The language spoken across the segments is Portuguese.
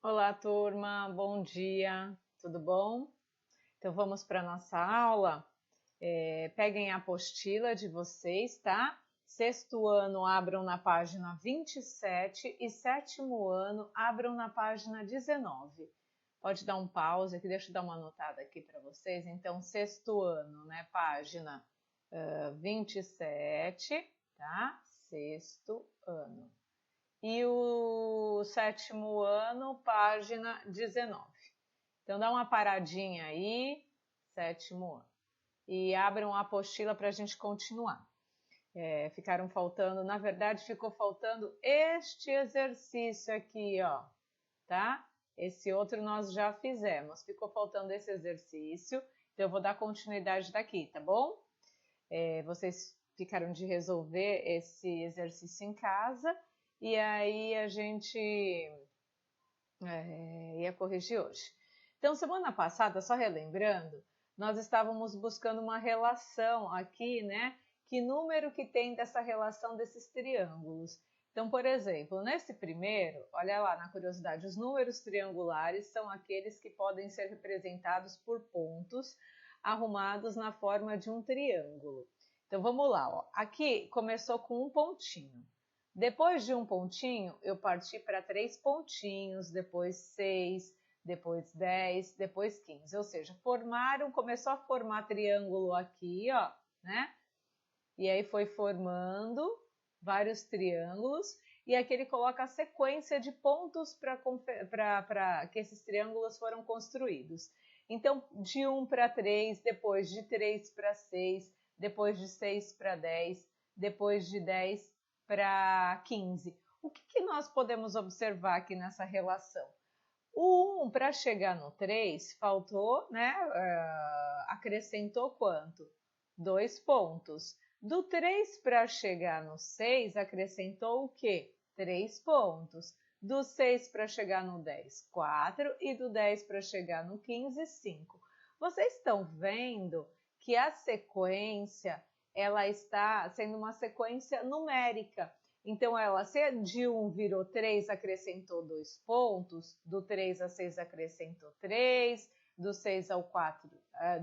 Olá, turma, bom dia, tudo bom? Então vamos para a nossa aula. Peguem a apostila de vocês, tá? Sexto ano, abram na página 27 e sétimo ano, abram na página 19. Pode dar um pause aqui, deixa eu dar uma anotada aqui para vocês. Então, sexto ano, né? Página 27, tá? Sexto ano. E o sétimo ano, página 19. Então, dá uma paradinha aí, sétimo ano. E abram a apostila para a gente continuar. Ficaram faltando, na verdade, ficou faltando este exercício aqui, ó, tá? Esse outro nós já fizemos. Ficou faltando esse exercício, então eu vou dar continuidade daqui, tá bom? Vocês ficaram de resolver esse exercício em casa e aí a gente ia corrigir hoje. Então, semana passada, só relembrando, nós estávamos buscando uma relação aqui, né? Que número que tem dessa relação desses triângulos? Então, por exemplo, nesse primeiro, olha lá na curiosidade, os números triangulares são aqueles que podem ser representados por pontos arrumados na forma de um triângulo. Então, vamos lá, ó. Aqui começou com um pontinho. Depois de um pontinho, eu parti para 3 pontinhos, depois 6, depois 10, depois 15. Ou seja, começou a formar triângulo aqui, ó, né? E aí foi formando vários triângulos, e aqui ele coloca a sequência de pontos para que esses triângulos foram construídos. Então, de 1 para 3, depois de 3 para 6, depois de 6 para 10, depois de 10 para 15. O que nós podemos observar aqui nessa relação? O 1 para chegar no 3 faltou, né? Acrescentou quanto? 2 pontos. Do 3 para chegar no 6, acrescentou o quê? 3 pontos. Do 6 para chegar no 10, 4. E do 10 para chegar no 15, 5. Vocês estão vendo que a sequência ela está sendo uma sequência numérica. Então, se de 1 virou 3, acrescentou 2 pontos, do 3 a 6 acrescentou 3, do 6 ao 4,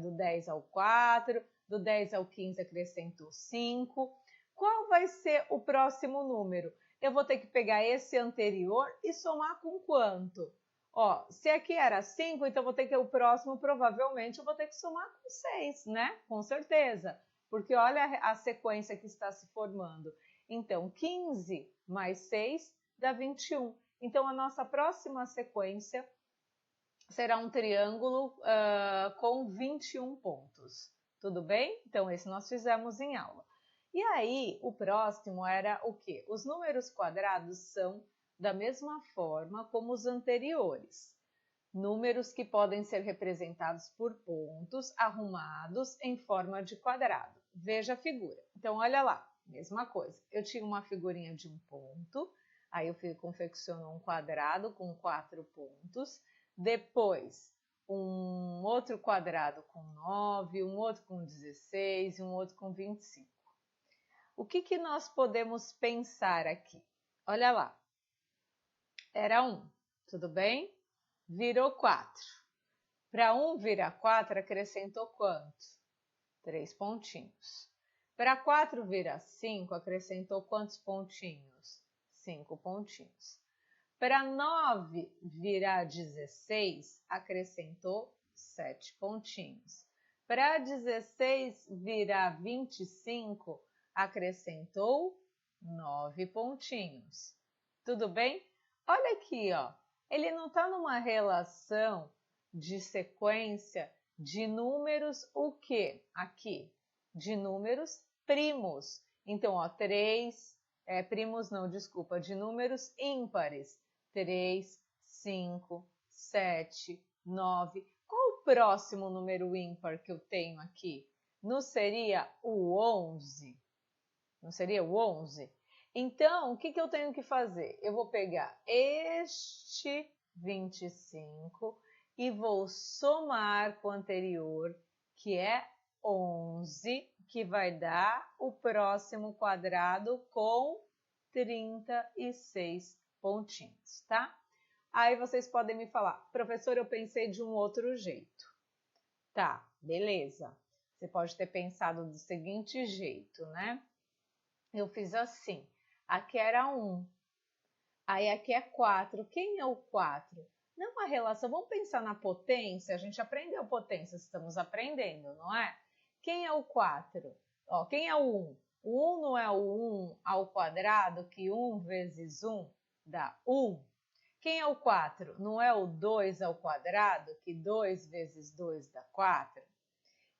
do 10 ao 4, do 10 ao 15 acrescentou 5. Qual vai ser o próximo número? Eu vou ter que pegar esse anterior e somar com quanto? Ó, se aqui era 5, então o próximo provavelmente eu vou ter que somar com 6, né? Com certeza, porque olha a sequência que está se formando. Então, 15 mais 6 dá 21. Então, a nossa próxima sequência será um triângulo com 21 pontos. Tudo bem? Então, esse nós fizemos em aula. E aí, o próximo era o quê? Os números quadrados são da mesma forma como os anteriores. Números que podem ser representados por pontos arrumados em forma de quadrado. Veja a figura. Então, olha lá, mesma coisa. Eu tinha uma figurinha de um ponto, aí eu confecciono um quadrado com 4 pontos, depois um outro quadrado com 9, um outro com 16 e um outro com 25. O que nós podemos pensar aqui? Olha lá, era 1, tudo bem? Virou 4. Para 1 virar 4, acrescentou quanto? 3 pontinhos. Para 4 virar 5, acrescentou quantos pontinhos? 5 pontinhos. Para 9 virar 16, acrescentou 7 pontinhos. Para 16 virar 25, acrescentou 9 pontinhos. Tudo bem? Olha aqui, ó. Ele não está numa relação de sequência de números o quê? Aqui, de números primos. Então, ó, 3, primos não, desculpa, de números ímpares. 3, 5, 7, 9. Qual o próximo número ímpar que eu tenho aqui? Não seria o 11? Não seria o 11? Então, o que eu tenho que fazer? Eu vou pegar este 25 e vou somar com o anterior, que é 11, que vai dar o próximo quadrado com 36 pontinhos, tá? Aí vocês podem me falar, professor, eu pensei de um outro jeito. Tá, beleza. Você pode ter pensado do seguinte jeito, né? Eu fiz assim, aqui era 1, aí aqui é 4. Quem é o 4? Não a relação, vamos pensar na potência, a gente aprendeu potência, estamos aprendendo, não é? Quem é o 4? Ó, quem é o 1? O 1 não é o 1 ao quadrado, que 1 vezes 1 dá 1. Quem é o 4? Não é o 2 ao quadrado, que 2 vezes 2 dá 4?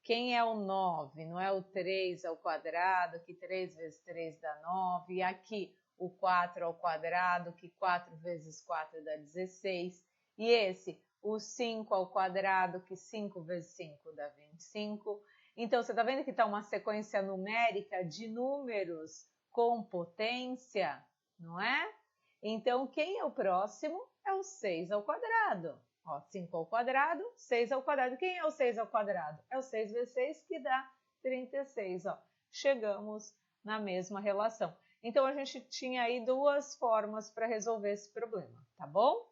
Quem é o 9? Não é o 3 ao quadrado, que 3 vezes 3 dá 9. E aqui o 4 ao quadrado, que 4 vezes 4 dá 16. E esse, o 5 ao quadrado, que 5 vezes 5 dá 25. Então, você está vendo que está uma sequência numérica de números com potência, não é? Então, quem é o próximo? É o 6 ao quadrado. Ó, 5 ao quadrado, 6 ao quadrado. Quem é o 6 ao quadrado? É o 6 vezes 6, que dá 36. Ó. Chegamos na mesma relação. Então, a gente tinha aí duas formas para resolver esse problema, tá bom?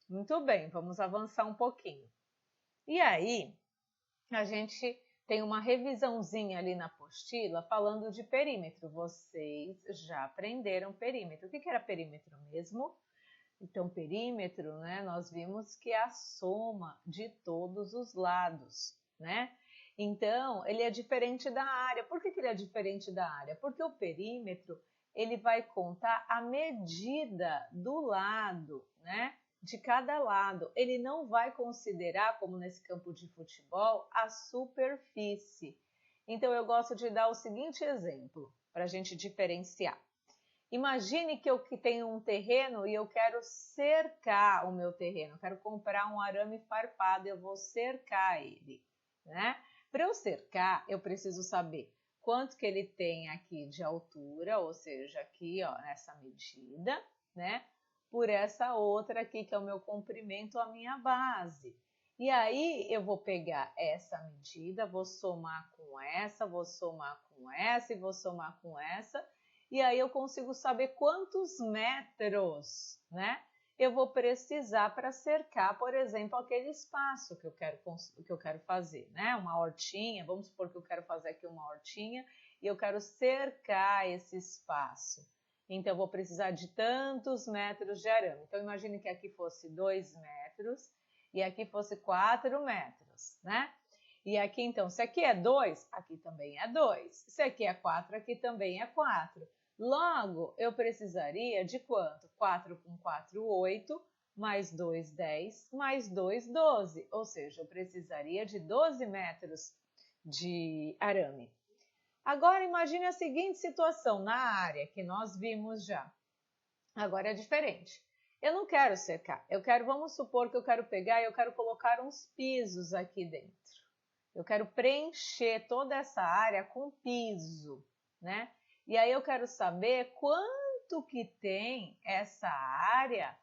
Muito bem, vamos avançar um pouquinho. E aí, a gente tem uma revisãozinha ali na apostila falando de perímetro. Vocês já aprenderam perímetro. O que era perímetro mesmo? Então, perímetro, né, nós vimos que é a soma de todos os lados, né? Então, ele é diferente da área. Por que ele é diferente da área? Porque o perímetro, ele vai contar a medida do lado, né? De cada lado. Ele não vai considerar, como nesse campo de futebol, a superfície. Então, eu gosto de dar o seguinte exemplo, para a gente diferenciar. Imagine que eu tenho um terreno e eu quero cercar o meu terreno. Eu quero comprar um arame farpado e eu vou cercar ele, né? Para eu cercar, eu preciso saber quanto que ele tem aqui de altura, ou seja, aqui, ó, nessa medida, né? Por essa outra aqui, que é o meu comprimento, a minha base. E aí, eu vou pegar essa medida, vou somar com essa, vou somar com essa e vou somar com essa. E aí eu consigo saber quantos metros, né, eu vou precisar para cercar, por exemplo, aquele espaço que eu quero fazer, né? Uma hortinha, vamos supor que eu quero fazer aqui uma hortinha e eu quero cercar esse espaço. Então, eu vou precisar de tantos metros de arame. Então, imagine que aqui fosse 2 metros e aqui fosse 4 metros, né? E aqui, então, se aqui é 2, aqui também é 2. Se aqui é 4, aqui também é 4. Logo, eu precisaria de quanto? 4 com 4, 8, mais 2, 10, mais 2, 12. Ou seja, eu precisaria de 12 metros de arame. Agora, imagine a seguinte situação na área que nós vimos já. Agora é diferente. Eu não quero cercar. Vamos supor que eu quero pegar e eu quero colocar uns pisos aqui dentro. Eu quero preencher toda essa área com piso, né? E aí eu quero saber quanto que tem essa área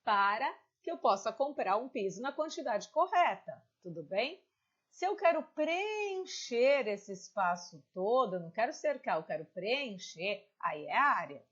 para que eu possa comprar um piso na quantidade correta, tudo bem? Se eu quero preencher esse espaço todo, eu não quero cercar, eu quero preencher, aí é área.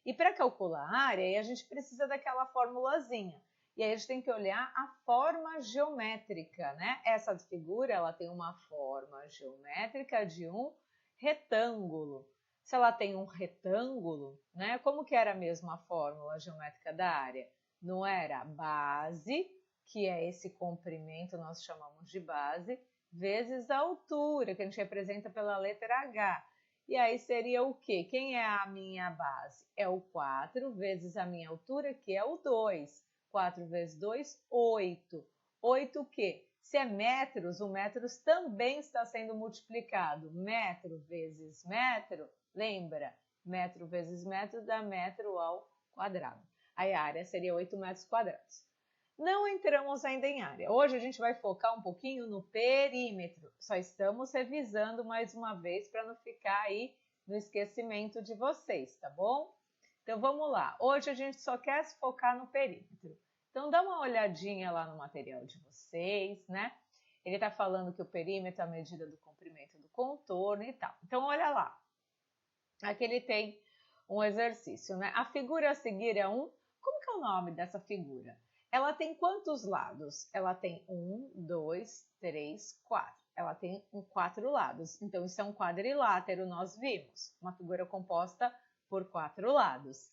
E para calcular a área, aí a gente precisa daquela formulazinha. E aí a gente tem que olhar a forma geométrica, né? Essa figura, ela tem uma forma geométrica de um retângulo. Se ela tem um retângulo, né? Como que era mesmo a fórmula geométrica da área? Não era base, que é esse comprimento, nós chamamos de base, vezes a altura, que a gente representa pela letra H. E aí seria o quê? Quem é a minha base? É o 4 vezes a minha altura, que é o 2. 4 vezes 2, 8. 8 o quê? Se é metros, o metros também está sendo multiplicado. Metro vezes metro, lembra? Metro vezes metro dá metro ao quadrado. Aí a área seria 8 metros quadrados. Não entramos ainda em área. Hoje a gente vai focar um pouquinho no perímetro. Só estamos revisando mais uma vez para não ficar aí no esquecimento de vocês, tá bom? Então vamos lá. Hoje a gente só quer se focar no perímetro. Então dá uma olhadinha lá no material de vocês, né? Ele está falando que o perímetro é a medida do comprimento do contorno e tal. Então olha lá. Aqui ele tem um exercício, né? A figura a seguir é um... Como que é o nome dessa figura? Ela tem quantos lados? Ela tem 1, 2, 3, 4. Ela tem 4 lados. Então, isso é um quadrilátero, nós vimos. Uma figura composta por 4 lados.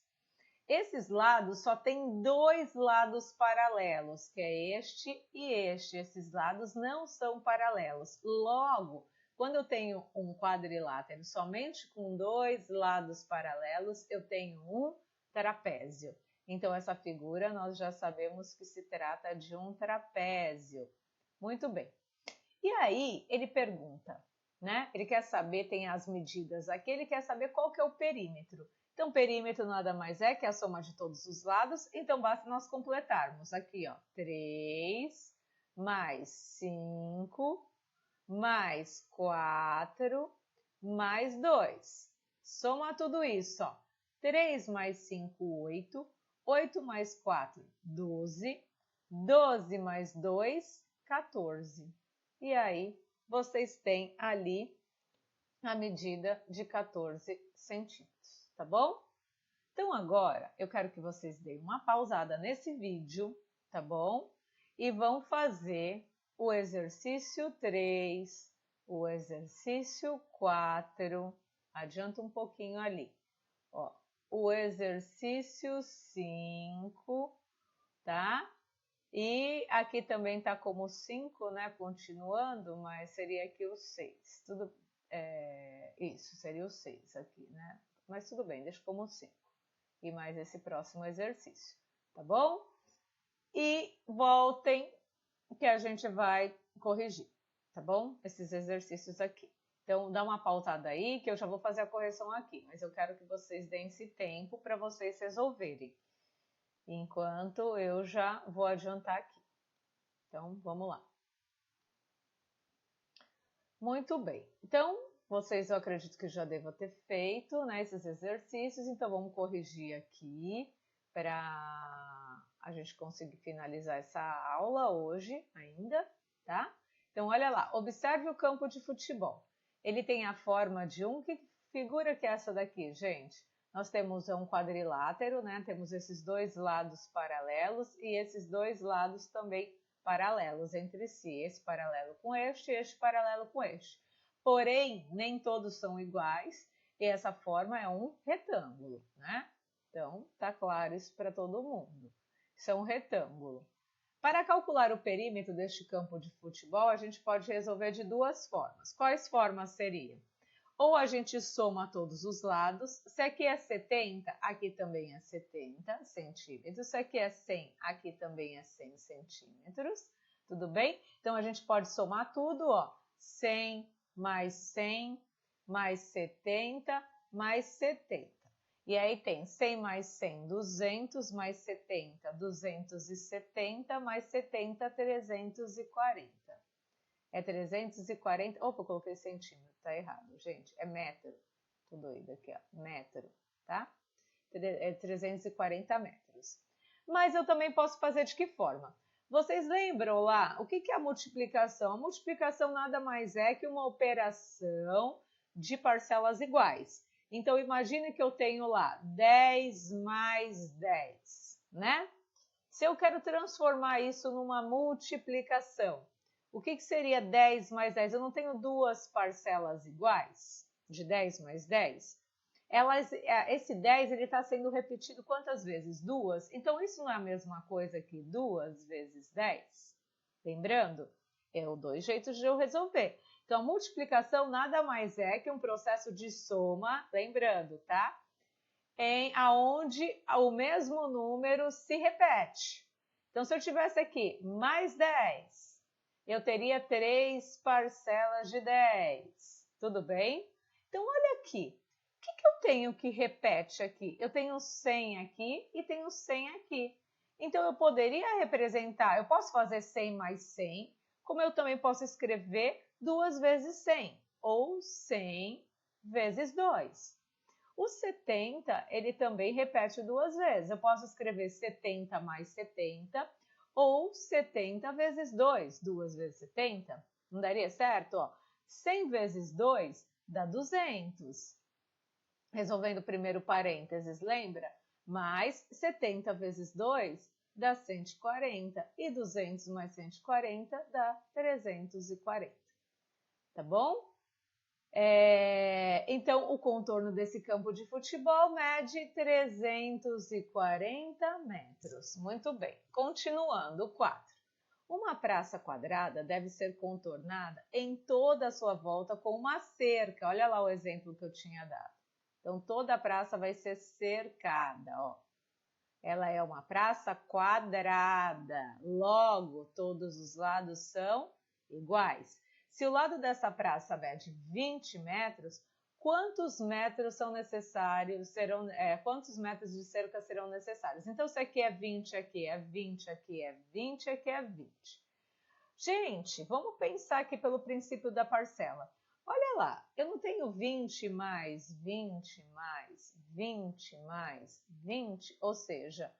Esses lados só tem 2 lados paralelos, que é este e este. Esses lados não são paralelos. Logo, quando eu tenho um quadrilátero somente com 2 lados paralelos, eu tenho um trapézio. Então, essa figura nós já sabemos que se trata de um trapézio. Muito bem. E aí, ele pergunta, né? Ele quer saber, tem as medidas aqui, ele quer saber qual que é o perímetro. Então, perímetro nada mais é que a soma de todos os lados, então basta nós completarmos aqui, ó, 3 mais 5 mais 4 mais 2. Soma tudo isso, ó. 3 mais 5, 8. 8 mais 4, 12. 12 mais 2, 14. E aí, vocês têm ali a medida de 14 centímetros, tá bom? Então, agora, eu quero que vocês deem uma pausada nesse vídeo, tá bom? E vão fazer o exercício 3, o exercício 4, adianta um pouquinho ali, ó, o exercício 5, tá? E aqui também tá como 5, né, continuando, mas seria aqui o 6, tudo, isso, seria o 6 aqui, né? Mas tudo bem, deixa como 5. E mais esse próximo exercício, tá bom? E voltem que a gente vai corrigir, tá bom? Esses exercícios aqui. Então, dá uma pautada aí que eu já vou fazer a correção aqui, mas eu quero que vocês deem esse tempo para vocês resolverem, enquanto eu já vou adiantar aqui. Então, vamos lá. Muito bem. Então, vocês eu acredito que já devam ter feito, né, esses exercícios, então vamos corrigir aqui para a gente conseguir finalizar essa aula hoje ainda, tá? Então, olha lá, observe o campo de futebol. Ele tem a forma de um, que figura que é essa daqui, gente? Nós temos um quadrilátero, né? Temos esses 2 lados paralelos e esses 2 lados também paralelos entre si, esse paralelo com este e este paralelo com este. Porém, nem todos são iguais e essa forma é um retângulo, né? Então, tá claro isso para todo mundo. Isso é um retângulo. Para calcular o perímetro deste campo de futebol, a gente pode resolver de 2 formas. Quais formas seriam? Ou a gente soma todos os lados, se aqui é 70, aqui também é 70 centímetros, se aqui é 100, aqui também é 100 centímetros, tudo bem? Então, a gente pode somar tudo, ó, 100 mais 100 mais 70 mais 70. E aí tem 100 mais 100, 200 mais 70, 270 mais 70, 340. É 340, opa, eu coloquei centímetro, tá errado, gente, é metro, tô doida aqui, ó, metro, tá? É 340 metros. Mas eu também posso fazer de que forma? Vocês lembram lá, o que é a multiplicação? A multiplicação nada mais é que uma operação de parcelas iguais. Então, imagine que eu tenho lá 10 mais 10, né? Se eu quero transformar isso numa multiplicação, o que seria 10 mais 10? Eu não tenho 2 parcelas iguais de 10 mais 10? Esse 10 está sendo repetido quantas vezes? 2. Então, isso não é a mesma coisa que 2 vezes 10? Lembrando, é o 2 jeitos de eu resolver. Então, a multiplicação nada mais é que um processo de soma, lembrando, tá? Aonde o mesmo número se repete. Então, se eu tivesse aqui mais 10, eu teria 3 parcelas de 10. Tudo bem? Então, olha aqui. O que eu tenho que repete aqui? Eu tenho 100 aqui e tenho 100 aqui. Então, eu poderia representar, eu posso fazer 100 mais 100, como eu também posso escrever 2 vezes 100, ou 100 vezes 2. O 70, ele também repete 2 vezes. Eu posso escrever 70 mais 70, ou 70 vezes 2, 2 vezes 70. Não daria certo? Ó, 100 vezes 2 dá 200. Resolvendo o primeiro parênteses, lembra? Mais 70 vezes 2 dá 140, e 200 mais 140 dá 340, tá bom? Então, o contorno desse campo de futebol mede 340 metros. Muito bem. Continuando, 4. Uma praça quadrada deve ser contornada em toda a sua volta com uma cerca. Olha lá o exemplo que eu tinha dado. Então, toda a praça vai ser cercada, ó. Ela é uma praça quadrada, logo todos os lados são iguais. Se o lado dessa praça mede 20 metros, quantos metros são necessários? Quantos metros de cerca serão necessários? Então, se aqui é 20, aqui é 20, aqui é 20, aqui é 20. Gente, vamos pensar aqui pelo princípio da parcela. Olha lá, eu não tenho 20 mais 20 mais 20 mais 20, ou seja,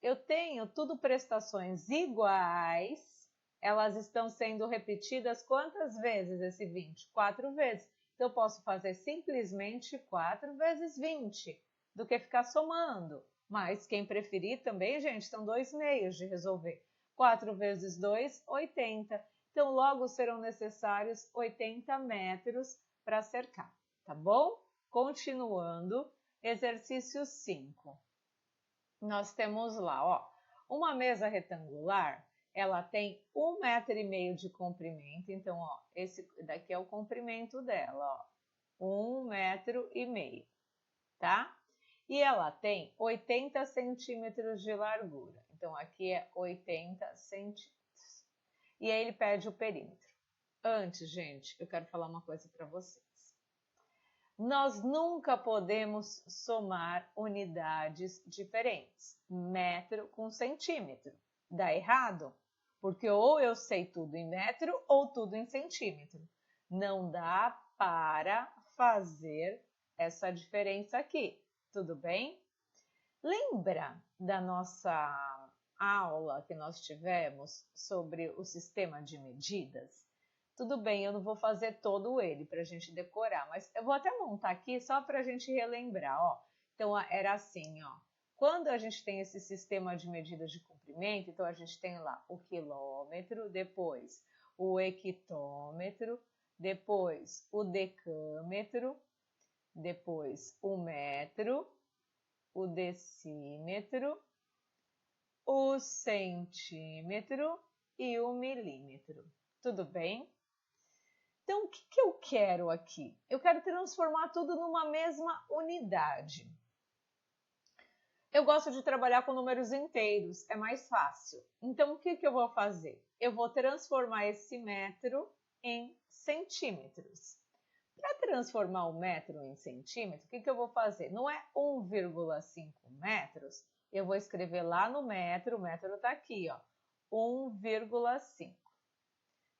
eu tenho tudo prestações iguais, elas estão sendo repetidas quantas vezes esse 20? 4 vezes. Então, eu posso fazer simplesmente 4 vezes 20, do que ficar somando. Mas quem preferir também, gente, são 2 meios de resolver. 4 vezes 2, 80. Então, logo serão necessários 80 metros para cercar, tá bom? Continuando, exercício 5. Nós temos lá, ó, uma mesa retangular, ela tem 1,5 m de comprimento, então, ó, esse daqui é o comprimento dela, ó, 1,5 m, tá? E ela tem 80 centímetros de largura, então aqui é 80 centímetros. E aí ele pede o perímetro. Antes, gente, eu quero falar uma coisa para vocês. Nós nunca podemos somar unidades diferentes, metro com centímetro. Dá errado, porque ou eu sei tudo em metro ou tudo em centímetro. Não dá para fazer essa diferença aqui, tudo bem? Lembra da nossa aula que nós tivemos sobre o sistema de medidas? Tudo bem, eu não vou fazer todo ele para a gente decorar, mas eu vou até montar aqui só para a gente relembrar, ó. Então, era assim, ó. Quando a gente tem esse sistema de medidas de comprimento, então a gente tem lá o quilômetro, depois o hectômetro, depois o decâmetro, depois o metro, o decímetro, o centímetro e o milímetro. Tudo bem? Então, o que eu quero aqui? Eu quero transformar tudo numa mesma unidade. Eu gosto de trabalhar com números inteiros, é mais fácil. Então, o que eu vou fazer? Eu vou transformar esse metro em centímetros. Para transformar o metro em centímetro, o que eu vou fazer? Não é 1,5 metros, eu vou escrever lá no metro, o metro está aqui, ó, 1,5,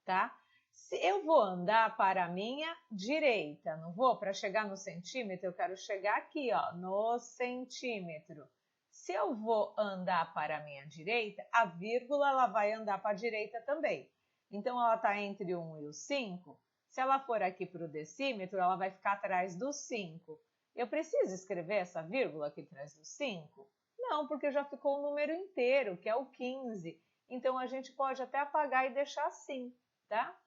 tá? Se eu vou andar para a minha direita, não vou? Para chegar no centímetro, eu quero chegar aqui, ó, no centímetro. Se eu vou andar para a minha direita, a vírgula ela vai andar para a direita também. Então, ela está entre o 1 e o 5. Se ela for aqui para o decímetro, ela vai ficar atrás do 5. Eu preciso escrever essa vírgula aqui atrás do 5? Não, porque já ficou o número inteiro, que é o 15. Então, a gente pode até apagar e deixar assim, tá?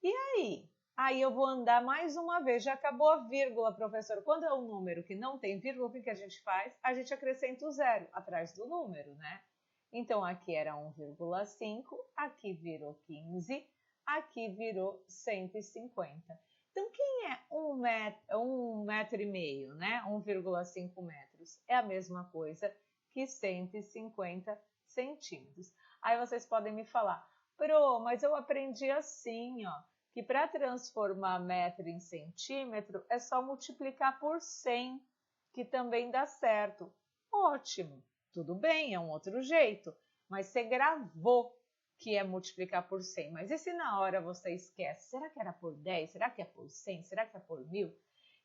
E aí? Aí eu vou andar mais uma vez. Já acabou a vírgula, professor. Quando é um número que não tem vírgula, o que a gente faz? A gente acrescenta o zero atrás do número, né? Então, aqui era 1,5, aqui virou 15, aqui virou 150. Então, quem é 1,5 m, né? 1,5 metros? É a mesma coisa que 150 centímetros. Aí vocês podem me falar, Pro, mas eu aprendi assim, ó, que para transformar metro em centímetro é só multiplicar por 100, que também dá certo. Ótimo, tudo bem, é um outro jeito, mas você gravou que é multiplicar por 100. Mas e se na hora você esquece? Será que era por 10? Será que é por 100? Será que é por 1000?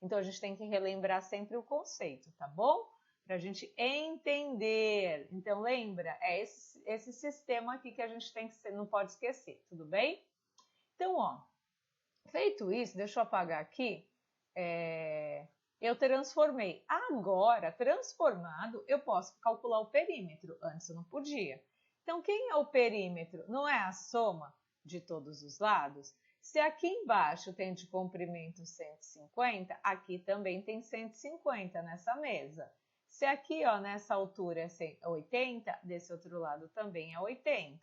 Então, a gente tem que relembrar sempre o conceito, tá bom? Para a gente entender. Então, lembra? É esse sistema aqui que a gente tem que não pode esquecer, tudo bem? Então, ó, feito isso, deixa eu apagar aqui. eu transformei. Agora, transformado, eu posso calcular o perímetro. Antes eu não podia. Então, quem é o perímetro? Não é a soma de todos os lados? Se aqui embaixo tem de comprimento 150, aqui também tem 150 nessa mesa. Se aqui, ó, nessa altura é 80, desse outro lado também é 80.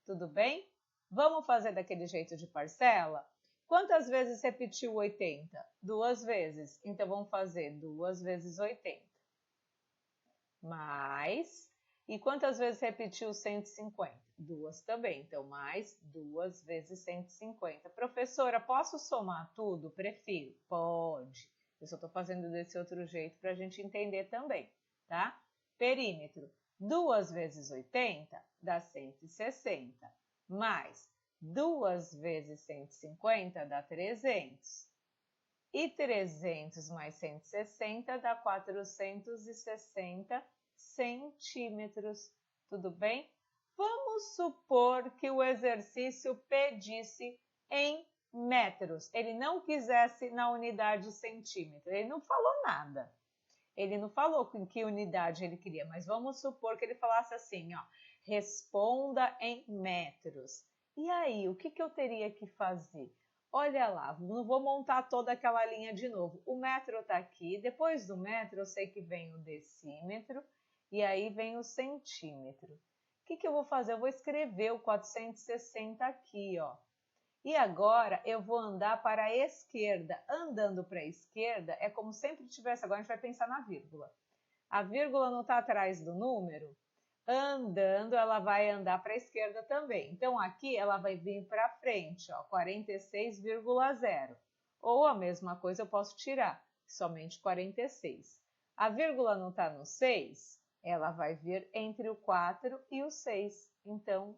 Tudo bem? Vamos fazer daquele jeito de parcela? Quantas vezes repetiu 80? 2 vezes. Então, vamos fazer 2 vezes 80. Mais. E quantas vezes repetiu 150? 2 também. Então, mais 2 vezes 150. Professora, posso somar tudo? Prefiro. Pode. Eu só estou fazendo desse outro jeito para a gente entender também, tá? Perímetro. 2 vezes 80 dá 160. Mais 2 vezes 150 dá 300. E 300 mais 160 dá 460 centímetros. Tudo bem? Vamos supor que o exercício pedisse em metros. Ele não quisesse na unidade centímetro. Ele não falou nada. Ele não falou em que unidade ele queria, mas vamos supor que ele falasse assim, ó, responda em metros. E aí, o que eu teria que fazer? Olha lá, não vou montar toda aquela linha de novo. O metro está aqui, depois do metro eu sei que vem o decímetro e aí vem o centímetro. O que eu vou fazer? Eu vou escrever o 460 aqui, ó. E agora eu vou andar para a esquerda. Andando para a esquerda é como sempre tivesse, agora a gente vai pensar na vírgula. A vírgula não está atrás do número? Andando, ela vai andar para a esquerda também. Então, aqui ela vai vir para frente, ó, 46,0. Ou a mesma coisa eu posso tirar, somente 46. A vírgula não está no 6? Ela vai vir entre o 4 e o 6. Então,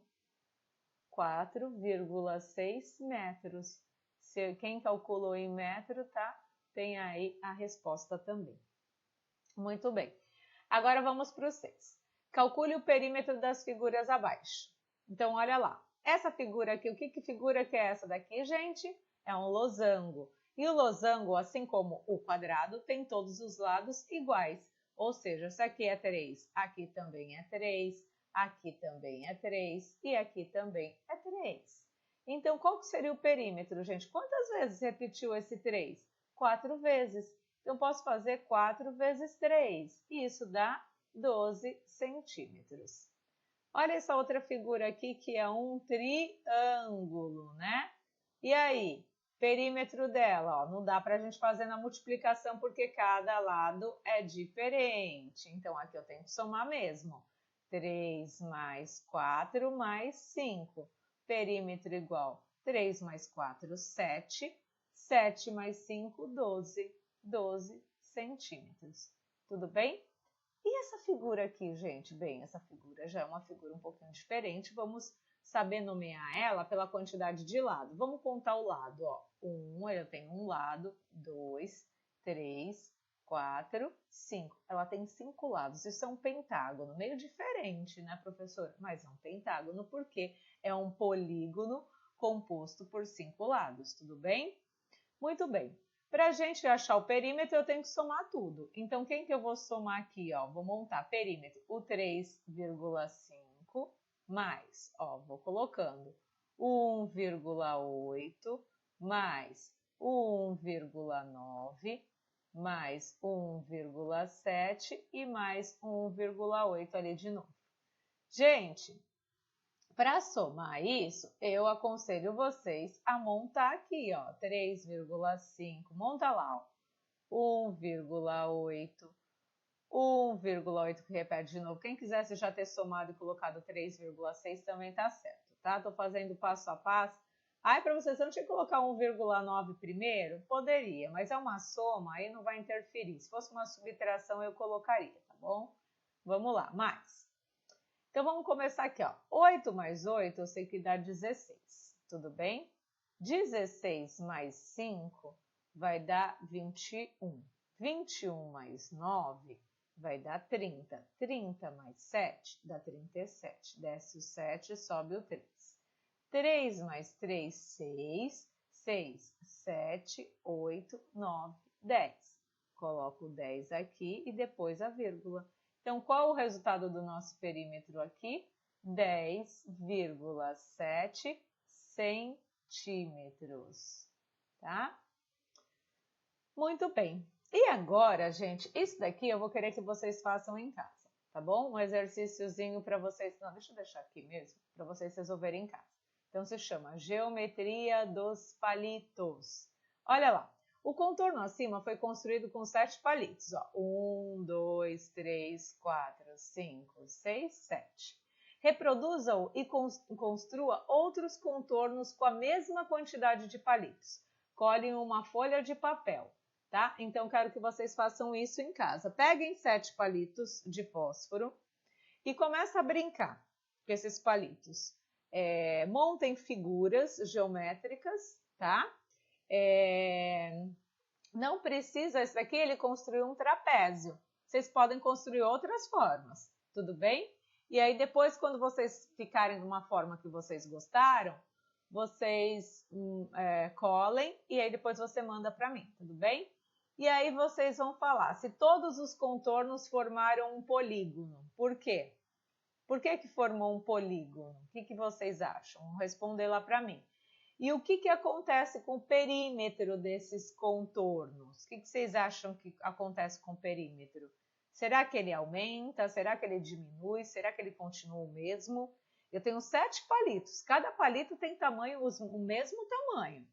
4,6 metros. Quem calculou em metro, tá? Tem aí a resposta também. Muito bem. Agora vamos para o 6. Calcule o perímetro das figuras abaixo. Então, olha lá. Essa figura aqui, que figura que é essa daqui, gente? É um losango. E o losango, assim como o quadrado, tem todos os lados iguais. Ou seja, se aqui é 3, aqui também é 3, aqui também é 3 e aqui também é 3. Então, qual que seria o perímetro, gente? Quantas vezes repetiu esse 3? 4 vezes. Então, posso fazer 4 vezes 3. E isso dá 12 centímetros. Olha essa outra figura aqui, que é um triângulo, né? E aí, perímetro dela, ó, não dá para a gente fazer na multiplicação porque cada lado é diferente. Então, aqui eu tenho que somar mesmo. 3 mais 4 mais 5. Perímetro igual 3 mais 4, 7. 7 mais 5, 12. 12 centímetros. Tudo bem? E essa figura aqui, gente? Bem, essa figura já é uma figura um pouquinho diferente. Vamos saber nomear ela pela quantidade de lado. Vamos contar o lado, ó. Eu tenho um lado, 2, 3, 4, 5. Ela tem 5 lados. Isso é um pentágono, meio diferente, né, professor? Mas é um pentágono porque é um polígono composto por 5 lados, tudo bem? Muito bem. Para a gente achar o perímetro, eu tenho que somar tudo. Então, quem que eu vou somar aqui? Ó? Vou montar perímetro, o 3,5 mais, ó, vou colocando 1,8 mais 1,9 mais 1,7 e mais 1,8 ali de novo. Gente, para somar isso, eu aconselho vocês a montar aqui, ó, 3,5, monta lá, ó, 1,8, 1,8 que repete de novo. Quem quisesse já ter somado e colocado 3,6 também tá certo, tá? Tô fazendo passo a passo. Aí, para vocês, eu não tinha que colocar 1,9 primeiro? Poderia, mas é uma soma, aí não vai interferir. Se fosse uma subtração, eu colocaria, tá bom? Vamos lá, mais. Então, vamos começar aqui, ó. 8 mais 8, eu sei que dá 16, tudo bem? 16 mais 5 vai dar 21. 21 mais 9 vai dar 30. 30 mais 7 dá 37. Desce o 7, sobe o 3. 3 mais 3, 6. 6, 7, 8, 9, 10. Coloco 10 aqui e depois a vírgula. Então, qual o resultado do nosso perímetro aqui? 10,7 centímetros, tá? Muito bem. E agora, gente, isso daqui eu vou querer que vocês façam em casa, tá bom? Um exercíciozinho para vocês... Não, deixa eu deixar aqui mesmo, para vocês resolverem em casa. Então, se chama Geometria dos Palitos. Olha lá, o contorno acima foi construído com 7 palitos. Ó. 1, 2, 3, 4, 5, 6, 7. Reproduza-o e construa outros contornos com a mesma quantidade de palitos. Colhem uma folha de papel. Tá? Então, quero que vocês façam isso em casa. Peguem 7 palitos de fósforo e comecem a brincar com esses palitos. Montem figuras geométricas, tá? Não precisa, esse daqui ele construiu um trapézio. Vocês podem construir outras formas, tudo bem? E aí depois, quando vocês ficarem de uma forma que vocês gostaram, vocês colhem e aí depois você manda para mim, tudo bem? E aí vocês vão falar se todos os contornos formaram um polígono. Por quê? Por que formou um polígono? O que vocês acham? Vão responder lá para mim. E o que acontece com o perímetro desses contornos? O que vocês acham que acontece com o perímetro? Será que ele aumenta? Será que ele diminui? Será que ele continua o mesmo? Eu tenho 7 palitos. Cada palito tem o mesmo tamanho.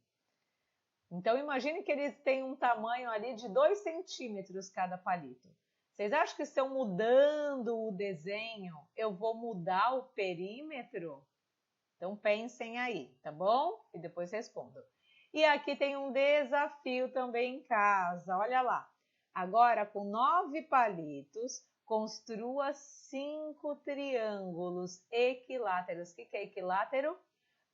Então, imagine que eles têm um tamanho ali de 2 centímetros cada palito. Vocês acham que se eu mudando o desenho, eu vou mudar o perímetro? Então, pensem aí, tá bom? E depois respondam. E aqui tem um desafio também em casa, olha lá. Agora, com 9 palitos, construa 5 triângulos equiláteros. O que é equilátero?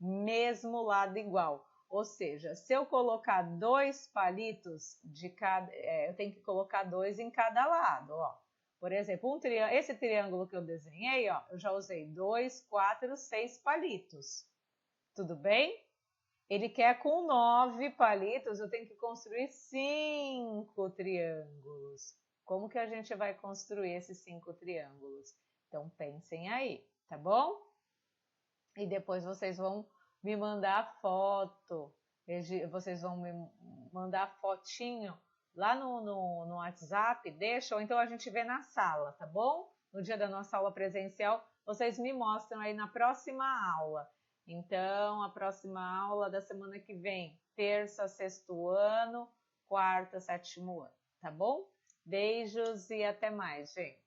Mesmo lado igual. Ou seja, se eu colocar 2 palitos de cada, eu tenho que colocar 2 em cada lado, ó. Por exemplo, esse triângulo que eu desenhei, ó, eu já usei 2, 4, 6 palitos. Tudo bem? Ele quer com 9 palitos, eu tenho que construir 5 triângulos. Como que a gente vai construir esses 5 triângulos? Então, pensem aí, tá bom? E depois vocês vão me mandar foto, vocês vão me mandar fotinho lá no WhatsApp, deixa, ou então a gente vê na sala, tá bom? No dia da nossa aula presencial, vocês me mostram aí na próxima aula. Então, a próxima aula da semana que vem, terça, sexto ano, quarta, sétimo ano, tá bom? Beijos e até mais, gente!